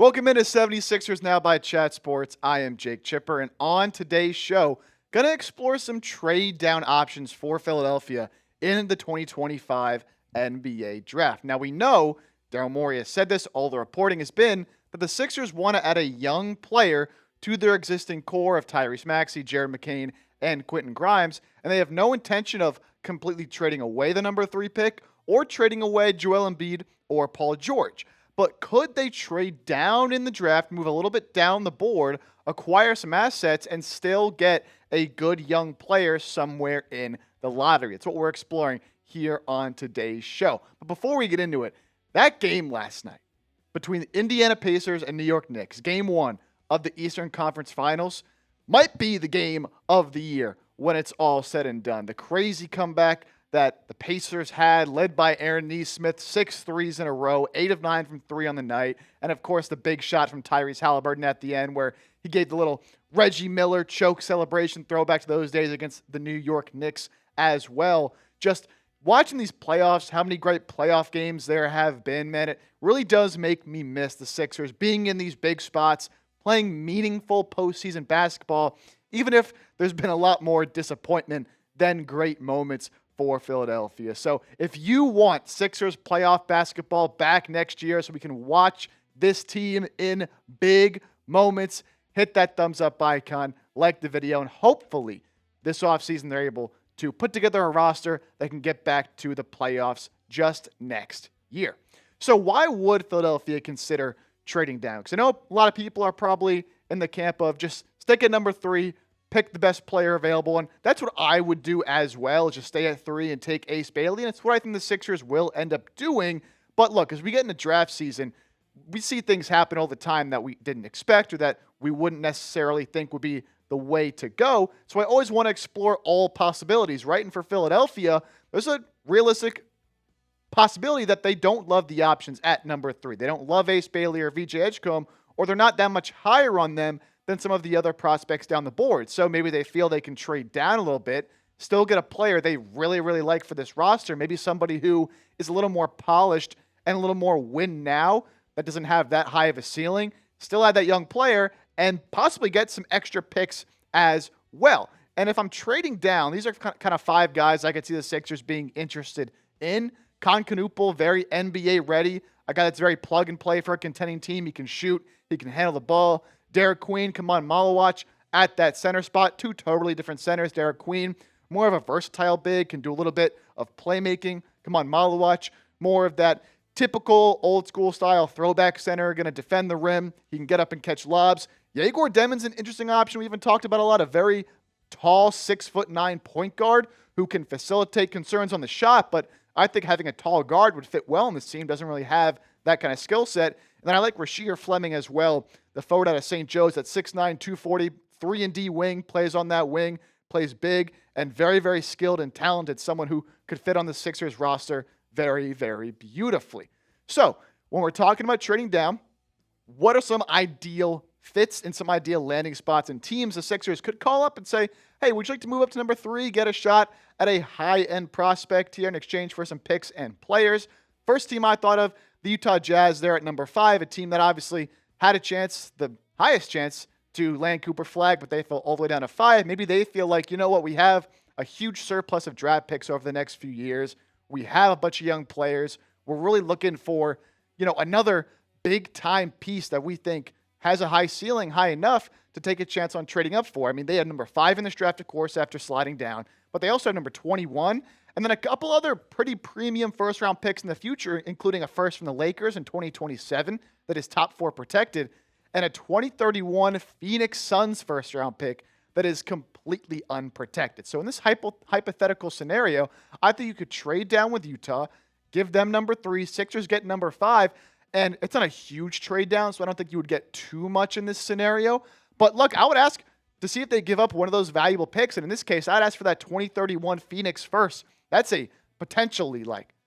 Welcome into 76ers Now by Chat Sports. I am Jake Chipper, and on today's show, going to explore some trade down options for Philadelphia in the 2025 NBA Draft. Now, we know, Daryl Morey has said this, all the reporting has been that the Sixers want to add a young player to their existing core of Tyrese Maxey, McCain, and Quentin Grimes, and they have no intention of completely trading away the number 3 pick or trading away Joel Embiid or Paul George. But could they trade down in the draft, move a little bit down the board, acquire some assets, and still get a good young player somewhere in the lottery? It's what we're exploring here on today's show. But before we get into it, that game last night between the Indiana Pacers and New York Knicks, game 1 of the Eastern Conference Finals, might be the game of the year when it's all said and done. The crazy comeback that the Pacers had, led by Aaron Nesmith, 6 threes in a row, 8 of 9 from 3 on the night, and of course the big shot from Tyrese Halliburton at the end where he gave the little Reggie Miller choke celebration, throwback to those days against the New York Knicks as well. Just watching these playoffs, how many great playoff games there have been, man, it really does make me miss the Sixers being in these big spots, playing meaningful postseason basketball, even if there's been a lot more disappointment than great moments for Philadelphia. So if you want Sixers playoff basketball back next year so we can watch this team in big moments, hit that thumbs up icon, like the video, and hopefully this offseason they're able to put together a roster that can get back to the playoffs just next year. So why would Philadelphia consider trading down? Because I know a lot of people are probably in the camp of just stick at number 3, pick the best player available, and that's what I would do as well, just stay at 3 and take Ace Bailey, and it's what I think the Sixers will end up doing. But look, as we get into draft season, we see things happen all the time that we didn't expect or that we wouldn't necessarily think would be the way to go. So I always want to explore all possibilities, right? And for Philadelphia, there's a realistic possibility that they don't love the options at number 3. They don't love Ace Bailey or VJ Edgecombe, or they're not that much higher on them than some of the other prospects down the board. So maybe they feel they can trade down a little bit, still get a player they really, really like for this roster, maybe somebody who is a little more polished and a little more win now, that doesn't have that high of a ceiling, still add that young player, and possibly get some extra picks as well. And if I'm trading down, these are kind of 5 guys I could see the Sixers being interested in. Kon Knueppel, very NBA ready, a guy that's very plug and play for a contending team. He can shoot, he can handle the ball. Derik Queen, Khaman, Maluach at that center spot. 2 totally different centers. Derik Queen, more of a versatile big, can do a little bit of playmaking. Khaman, Maluach, more of that typical old school style throwback center, going to defend the rim. He can get up and catch lobs. Egor Demin's an interesting option. We even talked about a lot of very tall 6'9" point guard who can facilitate concerns on the shot, but I think having a tall guard would fit well in this team. Doesn't really have that kind of skill set. And then I like Rasheer Fleming as well, the forward out of St. Joe's at 6'9", 240, 3-and-D wing, plays on that wing, plays big, and very, very skilled and talented, someone who could fit on the Sixers roster very, very beautifully. So when we're talking about trading down, what are some ideal fits and some ideal landing spots and teams the Sixers could call up and say, hey, would you like to move up to number 3, get a shot at a high-end prospect here in exchange for some picks and players? First team I thought of, the Utah Jazz there at number 5, a team that obviously had a chance, the highest chance, to land Cooper Flagg, but they fell all the way down to 5. Maybe they feel like, you know what, we have a huge surplus of draft picks over the next few years. We have a bunch of young players. We're really looking for, another big-time piece that we think has a high ceiling, high enough to take a chance on trading up for. I mean, they had number 5 in this draft, of course, after sliding down, but they also have number 21, and then a couple other pretty premium first-round picks in the future, including a first from the Lakers in 2027 that is top 4 protected, and a 2031 Phoenix Suns first-round pick that is completely unprotected. So in this hypothetical scenario, I think you could trade down with Utah, give them number 3, Sixers get number 5, and it's not a huge trade down, so I don't think you would get too much in this scenario. But look, I would ask to see if they give up one of those valuable picks, and in this case, I'd ask for that 2031 Phoenix first. That's a potentially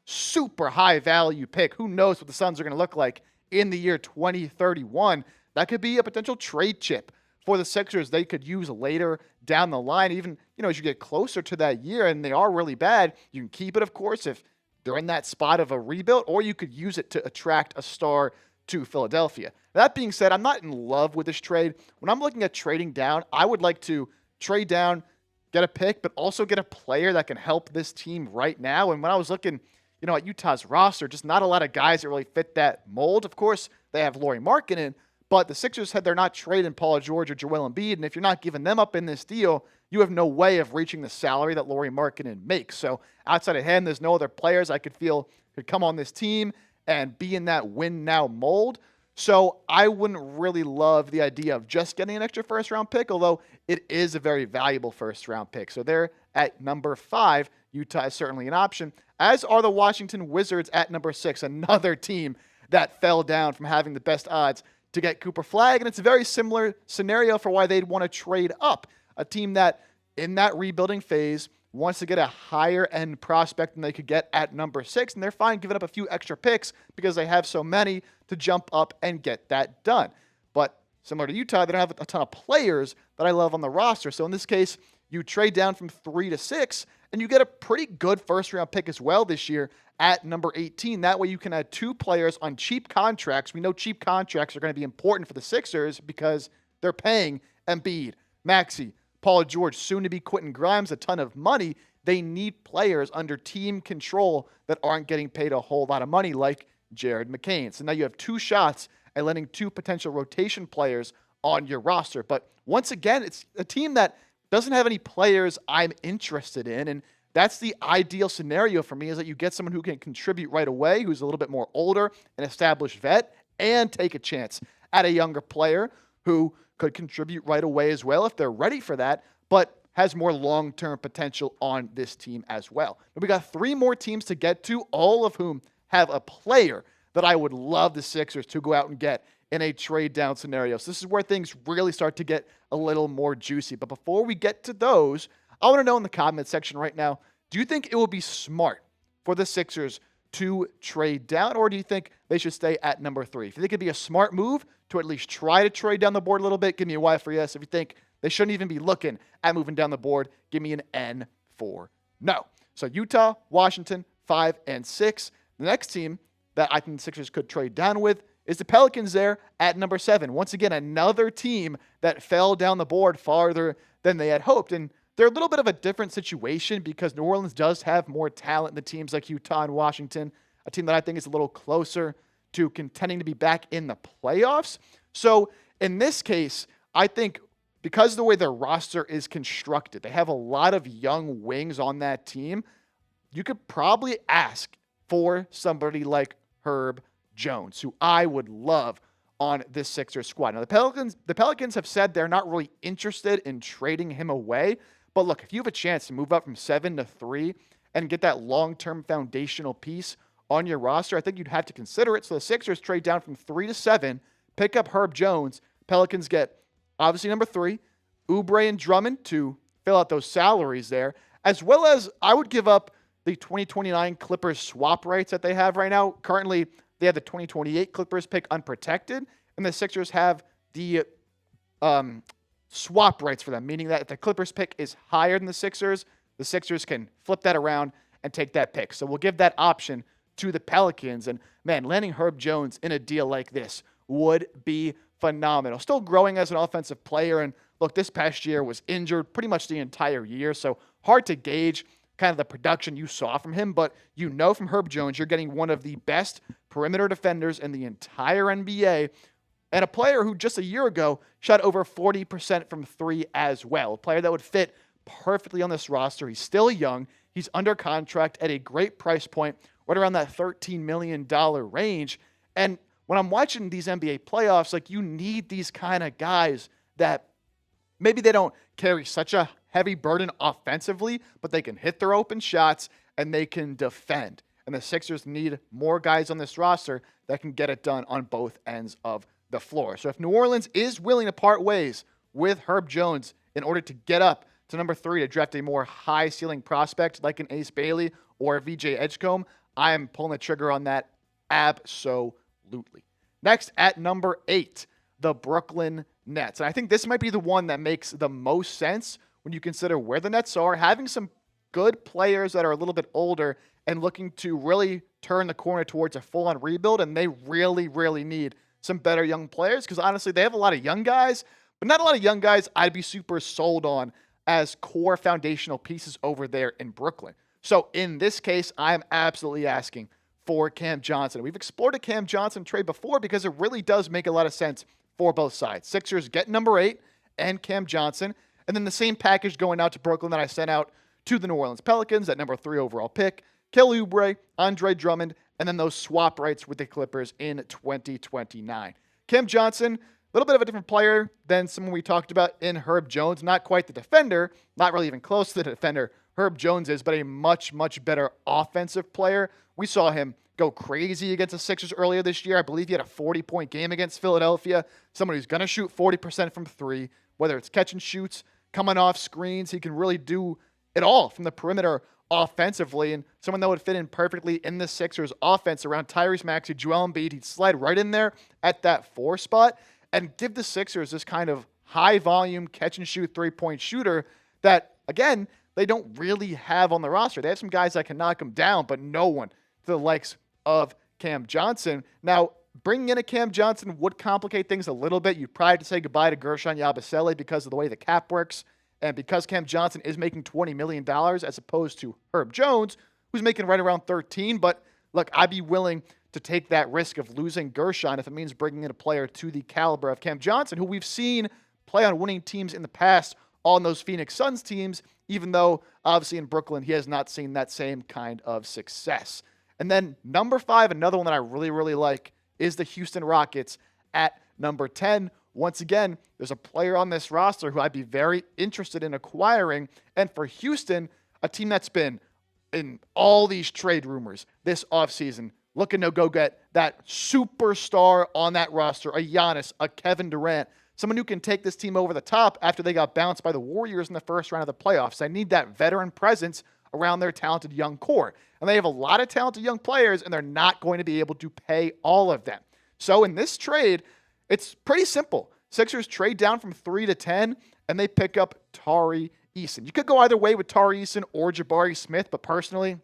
super high value pick. Who knows what the Suns are going to look like in the year 2031? That could be a potential trade chip for the Sixers they could use later down the line. Even, as you get closer to that year and they are really bad, you can keep it, of course, if they're in that spot of a rebuild, or you could use it to attract a star to Philadelphia. That being said, I'm not in love with this trade. When I'm looking at trading down, I would like to trade down, get a pick, but also get a player that can help this team right now. And when I was looking, at Utah's roster, just not a lot of guys that really fit that mold. Of course, they have Lauri Markkanen, but the Sixers said they're not trading Paul George or Joel Embiid, and if you're not giving them up in this deal, you have no way of reaching the salary that Lauri Markkanen makes. So outside of him, there's no other players I could feel could come on this team and be in that win-now mold. So I wouldn't really love the idea of just getting an extra first-round pick, although it is a very valuable first-round pick. So they're at number 5. Utah is certainly an option, as are the Washington Wizards at number 6, another team that fell down from having the best odds to get Cooper Flagg. And it's a very similar scenario for why they'd want to trade up. A team that, in that rebuilding phase, wants to get a higher-end prospect than they could get at number 6, and they're fine giving up a few extra picks because they have so many to jump up and get that done. But similar to Utah, they don't have a ton of players that I love on the roster. So in this case, you trade down from 3 to 6, and you get a pretty good first-round pick as well this year at number 18. That way you can add 2 players on cheap contracts. We know cheap contracts are going to be important for the Sixers because they're paying Embiid, Maxey, Paul George, soon to be Quentin Grimes, a ton of money. They need players under team control that aren't getting paid a whole lot of money like Jared McCain. So now you have 2 shots at letting 2 potential rotation players on your roster. But once again, it's a team that doesn't have any players I'm interested in. And that's the ideal scenario for me, is that you get someone who can contribute right away, who's a little bit more older, an established vet, and take a chance at a younger player who could contribute right away as well if they're ready for that, but has more long-term potential on this team as well. But we got 3 more teams to get to, all of whom have a player that I would love the Sixers to go out and get in a trade-down scenario. So this is where things really start to get a little more juicy. But before we get to those, I want to know in the comment section right now, do you think it would be smart for the Sixers to trade down, or do you think they should stay at number 3? If you think it'd be a smart move to at least try to trade down the board a little bit, give me a Y for yes. If you think they shouldn't even be looking at moving down the board, give me an N for no. So Utah, Washington, 5 and 6. The next team that I think the Sixers could trade down with is the Pelicans there at number 7. Once again, another team that fell down the board farther than they had hoped. And they're a little bit of a different situation because New Orleans does have more talent than teams like Utah and Washington, a team that I think is a little closer to contending to be back in the playoffs. So in this case, I think because of the way their roster is constructed, they have a lot of young wings on that team, you could probably ask for somebody like Herb Jones, who I would love on this Sixers squad. Now, the Pelicans have said they're not really interested in trading him away. But look, if you have a chance to move up from 7 to 3 and get that long-term foundational piece on your roster, I think you'd have to consider it. So the Sixers trade down from 3 to 7, pick up Herb Jones. Pelicans get, obviously, number 3, Oubre and Drummond to fill out those salaries there, as well as I would give up the 2029 Clippers swap rights that they have right now. Currently, they have the 2028 Clippers pick unprotected, and the Sixers have the swap rights for them, meaning that if the Clippers pick is higher than the Sixers can flip that around and take that pick. So we'll give that option to the Pelicans. And man, landing Herb Jones in a deal like this would be phenomenal. Still growing as an offensive player. And look, this past year was injured pretty much the entire year. So hard to gauge kind of the production you saw from him. But you know from Herb Jones, you're getting one of the best perimeter defenders in the entire NBA. And a player who just a year ago shot over 40% from 3 as well. A player that would fit perfectly on this roster. He's still young. He's under contract at a great price point, right around that $13 million range. And when I'm watching these NBA playoffs, like, you need these kind of guys that maybe they don't carry such a heavy burden offensively, but they can hit their open shots and they can defend. And the Sixers need more guys on this roster that can get it done on both ends of the floor. So if New Orleans is willing to part ways with Herb Jones in order to get up to number 3 to draft a more high ceiling prospect like an Ace Bailey or a VJ Edgecombe, I am pulling the trigger on that absolutely. Next at number 8, the Brooklyn Nets. And I think this might be the one that makes the most sense when you consider where the Nets are, having some good players that are a little bit older and looking to really turn the corner towards a full-on rebuild, and they really, really need some better young players because honestly, they have a lot of young guys, but not a lot of young guys I'd be super sold on as core foundational pieces over there in Brooklyn. So in this case, I'm absolutely asking for Cam Johnson. We've explored a Cam Johnson trade before because it really does make a lot of sense for both sides. Sixers get number 8 and Cam Johnson, and then the same package going out to Brooklyn that I sent out to the New Orleans Pelicans at number 3 overall pick, Kelly Oubre, Andre Drummond, and then those swap rights with the Clippers in 2029. Cam Johnson, a little bit of a different player than someone we talked about in Herb Jones. Not quite the defender, not really even close to the defender Herb Jones is, but a much, much better offensive player. We saw him go crazy against the Sixers earlier this year. I believe he had a 40-point game against Philadelphia. Someone who's going to shoot 40% from 3, whether it's catch and shoots, coming off screens. He can really do it all from the perimeter offensively, and someone that would fit in perfectly in the Sixers offense around Tyrese Maxey, Joel Embiid. He'd slide right in there at that 4 spot and give the Sixers this kind of high-volume catch-and-shoot three-point shooter that, again, they don't really have on the roster. They have some guys that can knock them down, but no one to the likes of Cam Johnson. Now, bringing in a Cam Johnson would complicate things a little bit. You'd probably have to say goodbye to Gershon Yabusele because of the way the cap works, and because Cam Johnson is making $20 million as opposed to Herb Jones, who's making right around 13. But look, I'd be willing to take that risk of losing Gershon if it means bringing in a player to the caliber of Cam Johnson, who we've seen play on winning teams in the past on those Phoenix Suns teams, even though obviously in Brooklyn he has not seen that same kind of success. And then number 5, another one that I really, really like, is the Houston Rockets at number 10. Once again, there's a player on this roster who I'd be very interested in acquiring. And for Houston, a team that's been in all these trade rumors this offseason, looking to go get that superstar on that roster, a Giannis, a Kevin Durant, someone who can take this team over the top after they got bounced by the Warriors in the first round of the playoffs. I need that veteran presence around their talented young core. And they have a lot of talented young players, and they're not going to be able to pay all of them. So in this trade, it's pretty simple. Sixers trade down from 3 to 10, and they pick up Tari Eason. You could go either way with Tari Eason or Jabari Smith, but personally,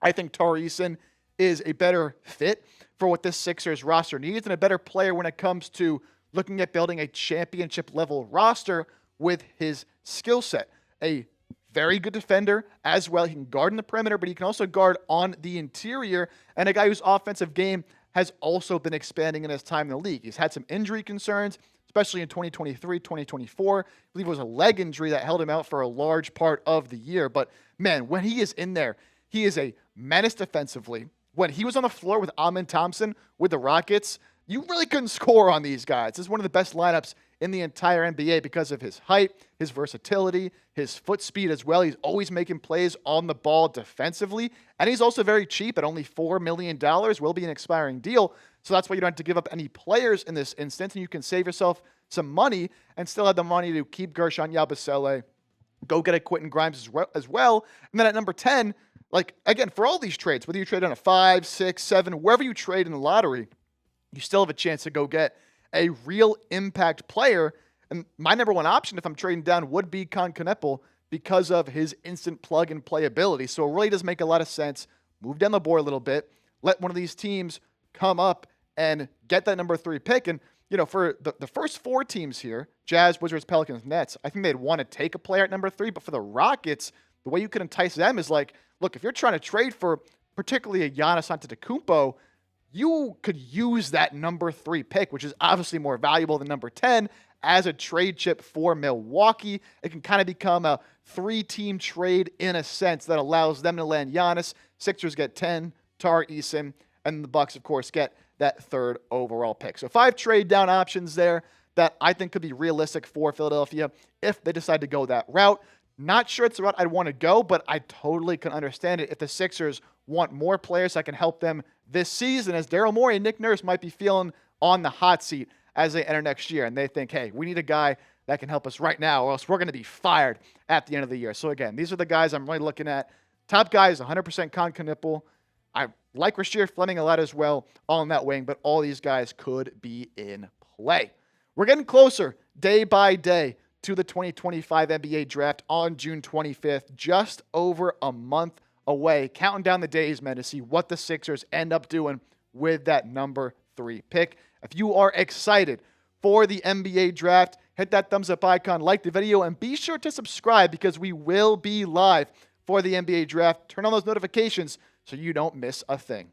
I think Tari Eason is a better fit for what this Sixers roster needs and a better player when it comes to looking at building a championship-level roster with his skill set. A very good defender as well. He can guard in the perimeter, but he can also guard on the interior, and a guy whose offensive game has also been expanding in his time in the league. He's had some injury concerns, especially in 2023, 2024. I believe it was a leg injury that held him out for a large part of the year. But, man, when he is in there, he is a menace defensively. When he was on the floor with Amin Thompson with the Rockets, you really couldn't score on these guys. This is one of the best lineups in the entire NBA because of his height, his versatility, his foot speed as well. He's always making plays on the ball defensively, and he's also very cheap at only $4 million, will be an expiring deal. So that's why you don't have to give up any players in this instance, and you can save yourself some money and still have the money to keep Gershon Yabusele, go get a Quentin Grimes as well. And then at number 10, like, again, for all these trades, whether you trade on a 5, 6, 7, wherever you trade in the lottery, you still have a chance to go get a real impact player. And my number one option if I'm trading down would be Kon Knueppel because of his instant plug-and-play ability. So it really does make a lot of sense. Move down the board a little bit. Let one of these teams come up and get that number 3 pick. And, you know, for the first 4 teams here, Jazz, Wizards, Pelicans, Nets, I think they'd want to take a player at number 3. But for the Rockets, the way you can entice them is like, look, if you're trying to trade for particularly a Giannis Antetokounmpo, you could use that number 3 pick, which is obviously more valuable than number 10, as a trade chip for Milwaukee. It can kind of become a 3-team trade in a sense that allows them to land Giannis. Sixers get 10, Tari Eason, and the Bucks, of course, get that 3rd overall pick. So 5 trade down options there that I think could be realistic for Philadelphia if they decide to go that route. Not sure it's the route I'd want to go, but I totally can understand it if the Sixers want more players that can help them this season, as Daryl Morey and Nick Nurse might be feeling on the hot seat as they enter next year. And they think, hey, we need a guy that can help us right now, or else we're going to be fired at the end of the year. So again, these are the guys I'm really looking at. Top guy is 100% Kon Knueppel. I like Rasheer, Fleming a lot as well on that wing, but all these guys could be in play. We're getting closer day by day to the 2025 NBA draft on June 25th, just over a month away. Counting down the days, man, to see what the Sixers end up doing with that number 3 pick. If you are excited for the NBA draft, hit that thumbs up icon, like the video, and be sure to subscribe because we will be live for the NBA draft. Turn on those notifications so you don't miss a thing.